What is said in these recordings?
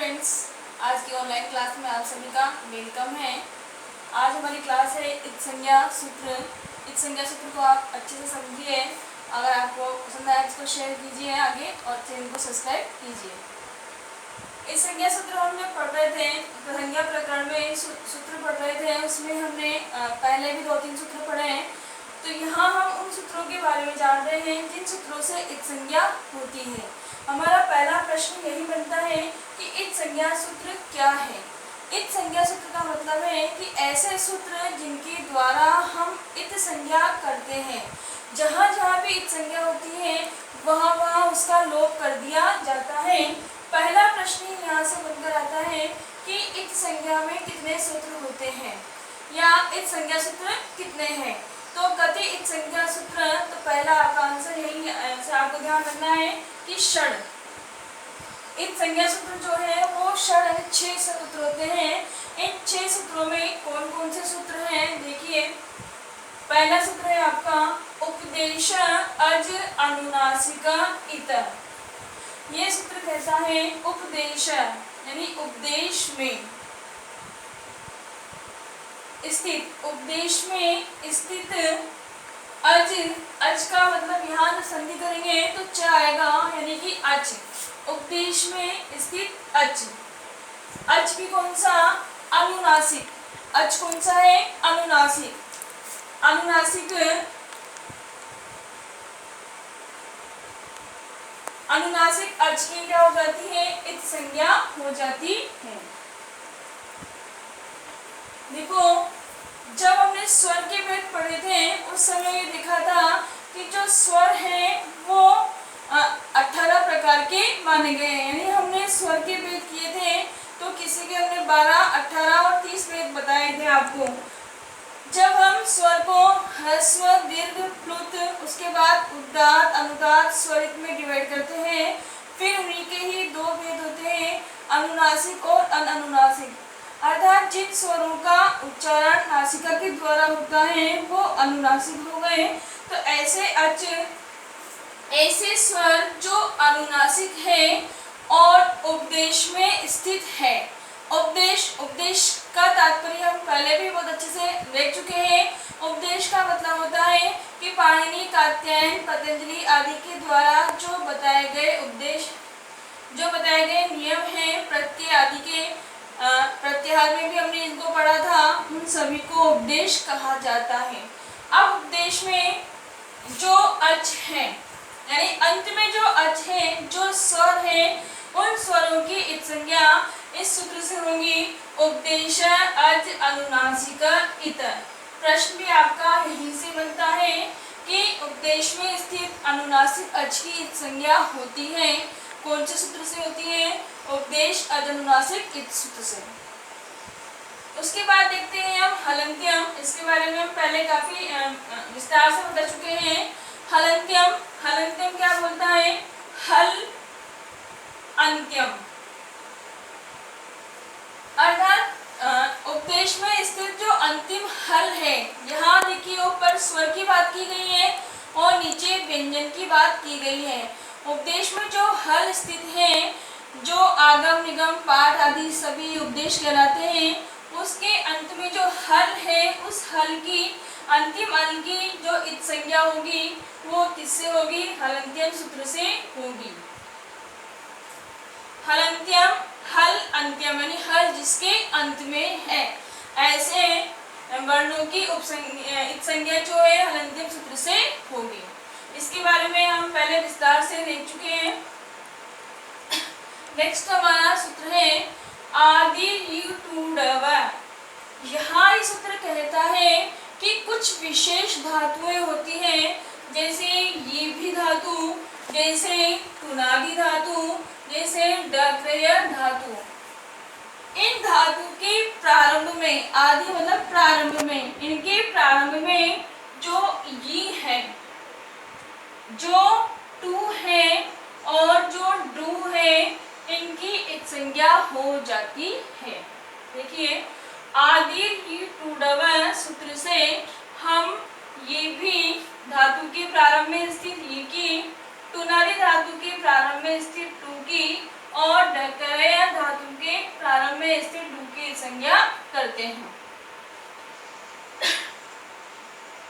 Friends, आज की online class में आप सभी का वेलकम है। आज हमारी क्लास है इत्संज्ञा सूत्र। इत्संज्ञा सूत्र को आप अच्छे से समझिए। अगर आपको पसंद आए इसको शेयर कीजिए आगे और चैनल को सब्सक्राइब कीजिए। इत्संज्ञा सूत्र हम जब पढ़ रहे थे, प्रसंज्ञा प्रकरण में सूत्र पढ़ रहे थे, उसमें हमने पहले भी 2-3 सूत्र पढ़े हैं। तो यहाँ हम उन सूत्रों के बारे में जान रहे हैं जिन सूत्रों से इत्संज्ञा होती है। हमारा पहला प्रश्न यही बनता है कि इत्संज्ञा सूत्र क्या है। इत्संज्ञा सूत्र का मतलब है कि ऐसे सूत्र जिनके द्वारा हम इत्संज्ञा करते हैं। जहाँ जहाँ भी इत्संज्ञा होती है वहाँ वहाँ उसका लोप कर दिया जाता है। पहला प्रश्न यहाँ से बनकर आता है कि इत्संज्ञा में कितने सूत्र होते हैं या इत्संज्ञा सूत्र कितने हैं। तो कति इत्संज्ञा सूत्र, तो पहला आपका आंसर यही आपको ध्यान रखना है कि षड। इत्संज्ञा सूत्र जो है वो षड 6 सूत्र होते हैं। इन 6 सूत्रों में कौन कौन से सूत्र हैं देखिए। पहला सूत्र है आपका उपदेश अज अनुनासिक इत। ये सूत्र कहता है उपदेश यानी उपदेश में स्थित, उपदेश में स्थित अज। अज का मतलब यहाँ जो संधि करेंगे तो च आएगा यानी कि अच। उपदेश में स्थित अच। अच भी कौन सा? अनुनासिक। अच कौन सा है? अनुनासिक। अनुनासिक अनुनासिक अच की क्या हो जाती है? इत्संज्ञा हो जाती है। देखो, जब हमने स्वर के भेद पढ़े थे उस समय ये देखा था कि जो स्वर है वो 18 प्रकार के माने गए हैं। यानी हमने स्वर के भेद किए थे तो किसी के हमने 12, 18 और 30 भेद बताए थे आपको। जब हम स्वर को ह्रस्व, दीर्घ, प्लुत, उसके बाद उदात्त, अनुदात्त, स्वरित में डिवाइड करते हैं, फिर उन्हीं के ही 2 भेद होते हैं, अनुनासिक और अननुनासिक। अर्थात जिन स्वरों का उच्चारण नासिका के द्वारा होता है वो अनुनासिक हो गए। तो ऐसे स्वर जो अनुनासिक है और उपदेश में स्थित है। उपदेश का तात्पर्य हम पहले भी बहुत अच्छे से देख चुके हैं। उपदेश का मतलब होता है कि पाणिनि, कात्यायन, पतंजलि आदि के द्वारा जो बताए गए नियम हैं, प्रत्यय आदि के प्रत्याहार में भी हमने इनको पढ़ा था, उन सभी को उपदेश कहा जाता है। अब उपदेश में जो अच है यानी अंत में जो अच है, जो स्वर है, उन स्वरों की इत्संज्ञा इस सूत्र से होगी उपदेश अज अनुनासिक इत। प्रश्न भी आपका यहीं से बनता है कि उपदेश में स्थित अनुनासिक अच की इत्संज्ञा होती है। कौन से सूत्र से होती है? उपदेश अज अनुनासिक इत सूत्र से। उसके बाद देखते हैं हम हलन्त्यम। इसके बारे में हम पहले काफी विस्तार से बता चुके हैं। हलन्त्यम क्या बोलता है? हल अंत्यम। अर्थात उपदेश में स्थित जो अंतिम हल है, यहाँ देखिए ऊपर स्वर की बात की गई है और नीचे व्यंजन की बात की गई है। उपदेश में जो हल स्थित है, जो आगम, निगम, पाठ आदि सभी उपदेश कहलाते हैं, उसके अंत में जो हल है, उस हल की अंतिम अंग की जो इत्संज्ञा होगी वो किससे होगी? हलन्त्यम सूत्र से होगी। हलन्त्यम, हल अंत्यम यानी हल जिसके अंत में है, ऐसे वर्णों की इत्संज्ञा जो है हलन्त्यम सूत्र से होगी। इसके बारे में हम पहले विस्तार से देख चुके हैं। नेक्स्ट हमारा सूत्र है आदि ल्यूटूडव। यहाँ ये सूत्र कहता है कि कुछ विशेष धातुएं होती हैं, जैसे ये भी धातु, जैसे पुनादि धातु, जैसे डक्रय धातु। इन धातु के प्रारंभ में, आदि मतलब प्रारंभ में, इनके प्रारंभ में जो ये है, जो टू है और जो डू है, इनकी इत्संज्ञा हो जाती है। देखिए, आदि ल्यूटूडव सूत्र से हम ये भी धातु के प्रारंभ में स्थित ये की, टुनादि धातु के प्रारंभ में स्थित टू की और डकरय धातु के करते हैं।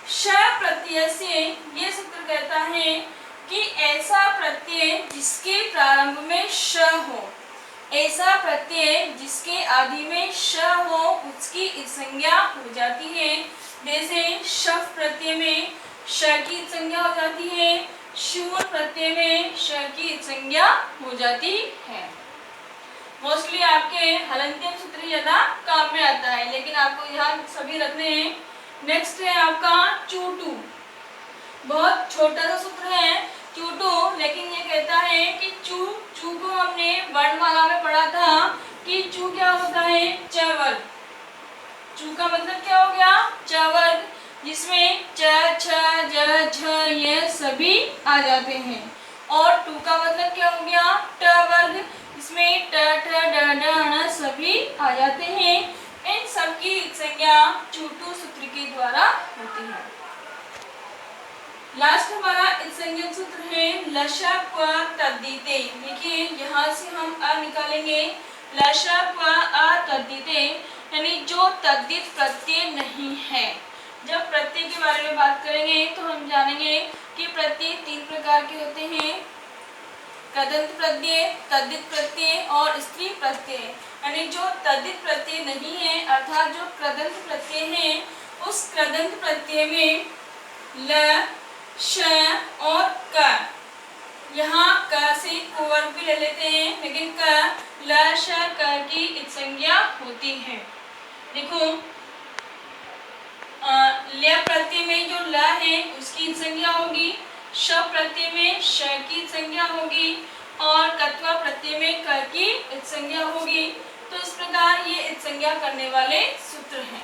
श प्रत्यय से ये सूत्र कहता है कि ऐसा प्रत्यय जिसके प्रारंभ में श हो, ऐसा प्रत्यय जिसके आदि में श हो, उसकी इत् संज्ञा हो जाती है। जैसे शफ प्रत्यय में श की इत् संज्ञा हो जाती है, शूर प्रत्यय में श की इत् संज्ञा हो जाती है। मोस्टली आपके हलन्त्यम सूत्र ज्यादा काम में आता है, लेकिन आपको यहाँ सभी रखने हैं। नेक्स्ट है आपका चूटू। बहुत छोटा सा सूत्र है चूटू, लेकिन ये कहता है कि चू को हमने वर्णमाला में पढ़ा था कि चू क्या होता है, च वर्ग। चू का मतलब क्या हो गया, च वर्ग, जिसमें च छ ज झ ये सभी आ जाते हैं। और टू का मतलब क्या हो गया, ट वर्ग, इसमें ट ठ ड ढ ण सभी आ जाते हैं। इन सबकी इत् संज्ञा चूटू सूत्र के द्वारा होती है। लास्ट हमारा इत् संज्ञक सूत्र है लशा क्व तद्धिते। देखिए यहाँ से हम अ निकालेंगे, लशा क्व अ तद्धिते, यानी जो तद्धित प्रत्यय नहीं है। जब प्रत्यय के बारे में बात करेंगे तो हम जानेंगे कि प्रत्यय तीन प्रकार के होते हैं, कृदंत प्रत्यय, तद्धित प्रत्यय और स्त्री प्रत्यय। यानी जो तद्धित प्रत्यय नहीं है, अर्थात जो कृदंत प्रत्यय है, उस कृदंत प्रत्यय में ल, श और क, यहाँ क से कुवर्ग भी ले लेते हैं, लेकिन क, ल, श, क की इत् संज्ञा होती है। देखो ल प्रत्यय में जो ल है उसकी इत् संज्ञा होगी, श प्रत्यय में श की इत् संज्ञा होगी और कत्वा प्रत्यय में क की इत् संज्ञा होगी। तो इस प्रकार ये इत् संज्ञा करने वाले सूत्र हैं।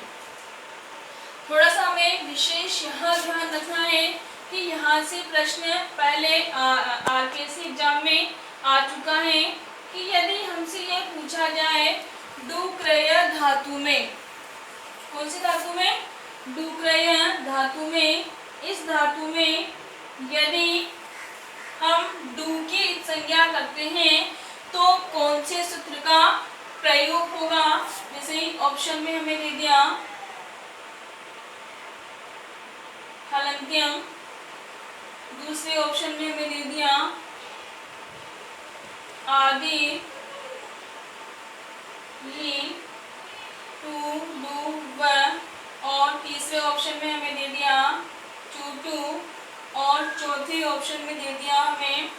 थोड़ा सा हमें विशेष यहाँ ध्यान रखना है कि यहाँ से प्रश्न पहले आरपीएससी एग्जाम में आ चुका है कि यदि हमसे यह पूछा जाए डुक्रय धातु में, कौन सी धातु में, डुक्रय धातु में, इस धातु में यदि हम डू की इत् संज्ञा करते हैं तो कौन से सूत्र का प्रयोग होगा। जैसे ऑप्शन में हमें दे दिया हलन्त्यम, दूसरे ऑप्शन में हमें दे दिया आदि, ली, टू, डू, व, और तीसरे ऑप्शन में हमें दे दिया चूटू, और चौथे ऑप्शन में दे दिया हमें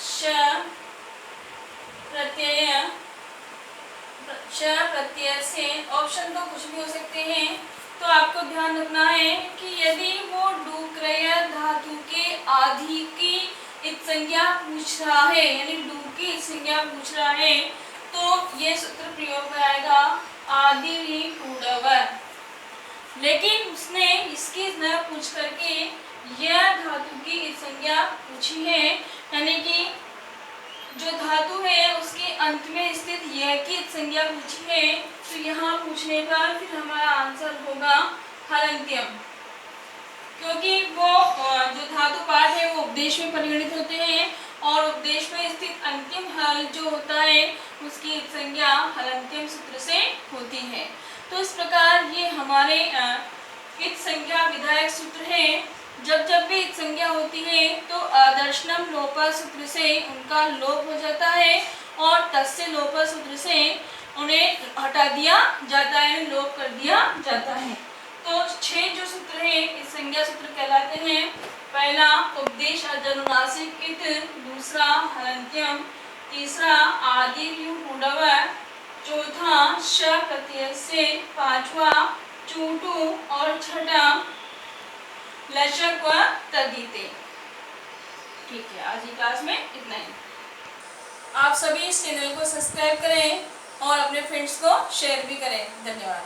श प्रत्यय। श प्रत्यय से ऑप्शन तो कुछ भी हो सकते हैं, तो आपको ध्यान रखना है कि यदि वो डुक्रय धातु के आदि की इत् संज्ञा पूछ रहा है, यानी डू की इत् संज्ञा पूछ रहा है, तो ये सूत्र प्रयोग में आएगा आदि ली टूडव। लेकिन उसने इसकी न पूछ करके यह धातु की इत् संज्ञा पूछी है, यानी कि जो धातु है उसके अंत में स्थित यह की इत् संज्ञा पूछी है। तो यहाँ पूछने पर फिर हमारा आंसर होगा हलन्त्यम, क्योंकि वो जो धातु पाठ है वो उपदेश में परिगणित होते हैं और उपदेश में स्थित अंतिम हल जो होता है उसकी इत् संज्ञा हलन्त्यम सूत्र से होती है। तो इस प्रकार ये हमारे इत् संज्ञा विधायक सूत्र है। जब जब भी इत् संज्ञा होती है तो आदर्शनम लोपा सूत्र से उनका लोप हो जाता है और तस्य लोपा सूत्र से उन्हें हटा दिया जाता है, लोप कर दिया जाता है। तो 6 जो सूत्र हैं इस संज्ञा सूत्र कहलाते हैं। पहला उपदेश अजनुनासिक इत्, दूसरा हलन्त्यम, तीसरा आदि टूडव, चौथा श प्रत्यय से, पांचवा चूटू और छठा लशक व तद्धिते। ठीक है, आज की क्लास में इतना ही। आप सभी इस चैनल को सब्सक्राइब करें और अपने फ्रेंड्स को शेयर भी करें। धन्यवाद।